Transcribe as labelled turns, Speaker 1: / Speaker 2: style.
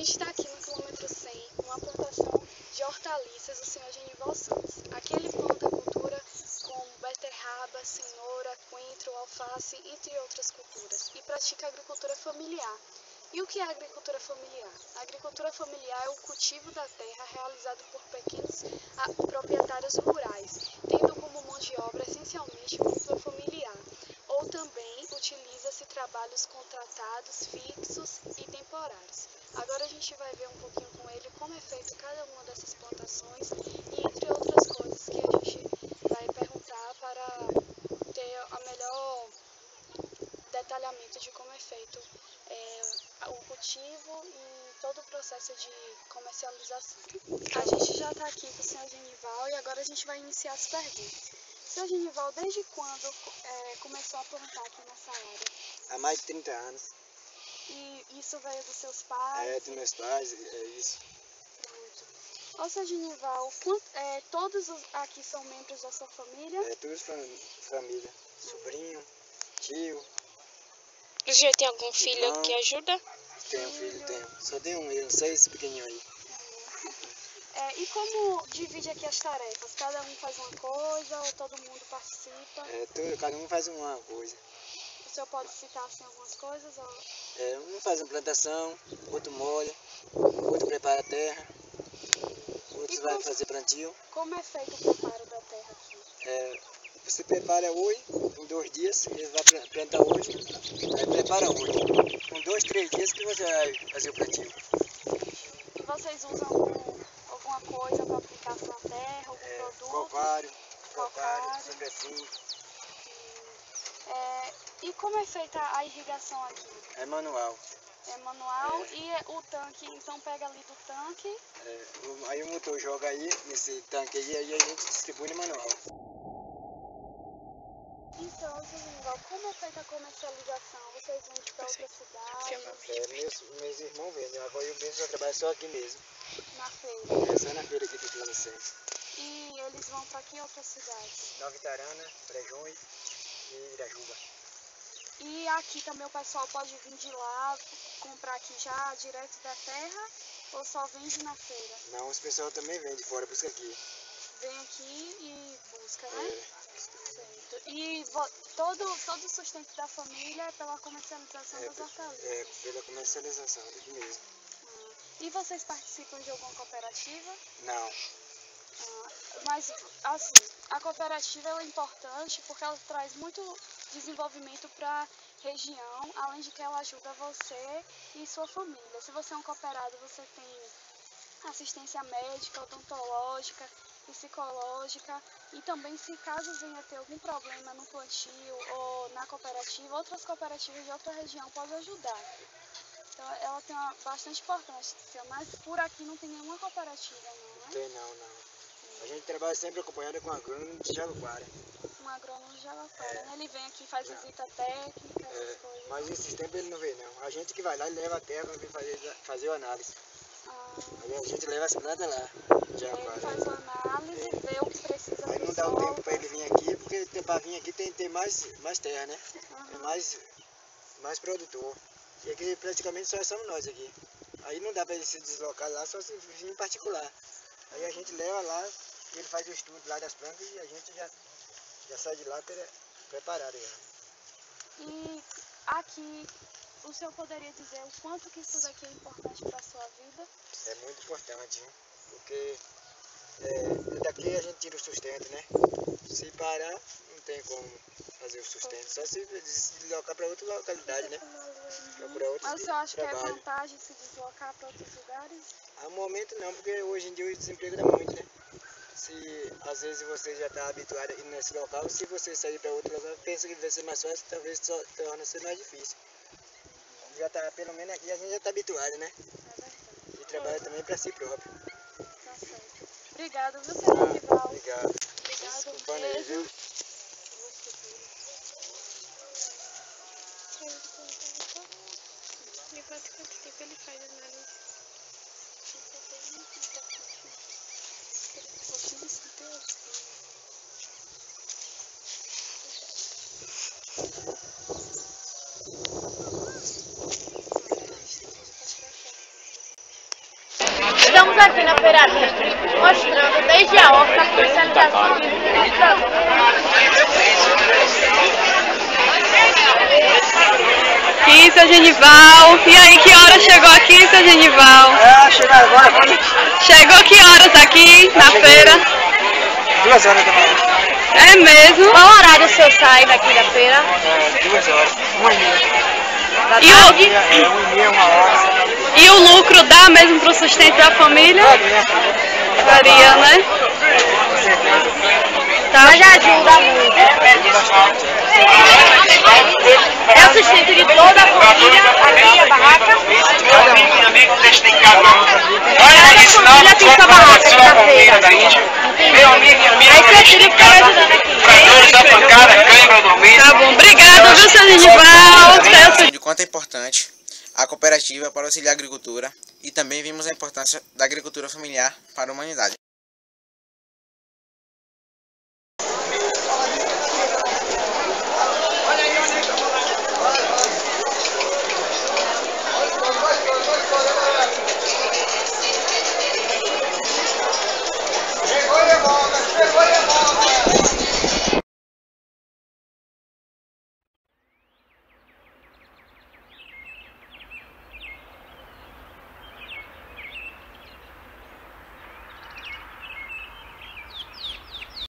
Speaker 1: A gente está aqui no quilômetro 100, uma plantação de hortaliças do senhor Genival Santos. Aqui ele planta cultura como beterraba, cenoura, coentro, alface, entre outras culturas, e pratica agricultura familiar. E o que é agricultura familiar? A agricultura familiar é o cultivo da terra realizado por pequenos proprietários rurais, tendo como mão de obra essencialmente uma familiar, ou também utiliza-se trabalhos contratados, fixos e temporários. Agora a gente vai ver um pouquinho com ele como é feito cada uma dessas plantações e entre outras coisas que a gente vai perguntar para ter a melhor detalhamento de como é feito o cultivo e todo o processo de comercialização. A gente já está aqui com o senhor Genival e agora a gente vai iniciar as perguntas. Senhor Genival, desde quando começou a plantar aqui nessa área?
Speaker 2: Há mais de 30 anos.
Speaker 1: E isso veio dos seus pais?
Speaker 2: É, dos meus pais, é isso.
Speaker 1: Pronto. Ô, senhor Genival, todos aqui são membros da sua família?
Speaker 2: É, todos família. Sobrinho, tio.
Speaker 3: Você já tem algum filho
Speaker 2: irmão,
Speaker 3: que ajuda?
Speaker 2: Tenho filho, tenho. Só tenho um, eu não sei esse pequenininho aí.
Speaker 1: E como divide aqui as tarefas? Cada um faz uma coisa ou todo mundo participa?
Speaker 2: Cada um faz uma coisa.
Speaker 1: O senhor pode citar assim algumas coisas? Ou...
Speaker 2: Um faz uma plantação, outro molha, outro prepara a terra, outro vai fazer plantio.
Speaker 1: Como é feito o preparo da terra aqui?
Speaker 2: Você prepara hoje, em 2 dias, ele vai plantar hoje, aí prepara hoje. Com 2, 3 dias que você vai fazer o plantio.
Speaker 1: E vocês usam alguma coisa para aplicação na terra, algum produto?
Speaker 2: Calcário, sobrefundo.
Speaker 1: E como é feita a irrigação aqui?
Speaker 2: É manual.
Speaker 1: É manual e o tanque, então pega ali do tanque?
Speaker 2: Aí o motor joga aí, nesse tanque aí a gente distribui no manual.
Speaker 1: Então, Genival, como é feita a comercialização? Vocês vendem para outras cidades?
Speaker 2: Meus irmãos vendem, agora eu mesmo só trabalho só aqui mesmo.
Speaker 1: Na feira?
Speaker 2: Só na feira aqui do Plano Centro.
Speaker 1: E eles vão para que outras cidades?
Speaker 2: Nova Itarana, Brejões e Irajuba.
Speaker 1: E aqui também o pessoal pode vir de lá, comprar aqui já direto da terra ou só vende na feira?
Speaker 2: Não, os pessoal também vem de fora, busca aqui.
Speaker 1: Vem aqui e busca, né? Certo. E todo o sustento da família é pela comercialização das hortaliças?
Speaker 2: Pela comercialização, aqui mesmo.
Speaker 1: E vocês participam de alguma cooperativa?
Speaker 2: Não.
Speaker 1: Mas, assim, a cooperativa é importante porque ela traz muito desenvolvimento para a região, além de que ela ajuda você e sua família. Se você é um cooperado, você tem assistência médica, odontológica, psicológica e também se caso venha a ter algum problema no plantio ou na cooperativa, outras cooperativas de outra região podem ajudar. Então ela tem bastante importância, mas por aqui não tem nenhuma cooperativa, não, né?
Speaker 2: Tem não. A gente trabalha sempre acompanhado com um agrônomo de Jaguara.
Speaker 1: Um agrônomo de Jaguara, né? Ele vem aqui, faz visita técnica, essas coisas.
Speaker 2: Mas esses tempos ele não vem não. A gente que vai lá e leva a terra para vir fazer a análise. Aí a gente leva as plantas lá.
Speaker 1: Ele faz a análise, vê o que precisa.
Speaker 2: Aí não dá o tempo para ele vir aqui, porque para vir aqui tem que ter mais terra, né? É mais produtor. E aqui praticamente só somos nós aqui. Aí não dá para ele se deslocar lá, só se vir em particular. Aí a gente leva lá, e ele faz o estudo lá das plantas e a gente já sai de lá preparado. Já.
Speaker 1: E aqui, o senhor poderia dizer o quanto que isso daqui é importante para a sua vida? É
Speaker 2: muito importante, porque daqui a gente tira o sustento, né? Se parar, não tem como fazer o sustento, só se deslocar para outra localidade, né? Procurar outro
Speaker 1: Mas o senhor acha
Speaker 2: trabalho.
Speaker 1: que é vantagem se deslocar para outros lugares?
Speaker 2: No momento não, porque hoje em dia o desemprego dá muito, né? Se às vezes você já está habituado a ir nesse local, se você sair para outro local, pensa que vai ser mais fácil, talvez torne-se mais difícil. Já tá, pelo menos aqui a gente já está habituado, né? E trabalha também para si próprio.
Speaker 1: Tá certo. Obrigada, viu, senhor Genival?
Speaker 2: Obrigado.
Speaker 1: Desculpando
Speaker 2: aí, viu?
Speaker 3: Quanto tempo ele faz análise?
Speaker 4: aqui na Feira Livre, mostrando desde a horta a comercialização de produtos.
Speaker 5: Aqui, seu Genival. E aí, que hora chegou aqui, seu Genival?
Speaker 2: Chegou agora.
Speaker 5: Chegou que horas aqui na feira?
Speaker 2: 2 horas da manhã.
Speaker 5: É mesmo?
Speaker 4: Qual horário o senhor sai daqui da feira?
Speaker 2: 2 horas. 1h30.
Speaker 4: Da
Speaker 5: E
Speaker 4: tarde?
Speaker 2: 1h30, 1 hora.
Speaker 5: E o lucro dá mesmo para o sustento da família? Varia, né? Tá.
Speaker 4: Mas ajuda muito. É o sustento de toda a família aqui, a barraca? Cada família tem sua barraca aqui na feira. Aí seu filho fica ajudando aqui.
Speaker 5: Tá bom, obrigado, viu, seu Genival?
Speaker 6: De quanto é importante a cooperativa para auxiliar a agricultura e também vimos a importância da agricultura familiar para a humanidade.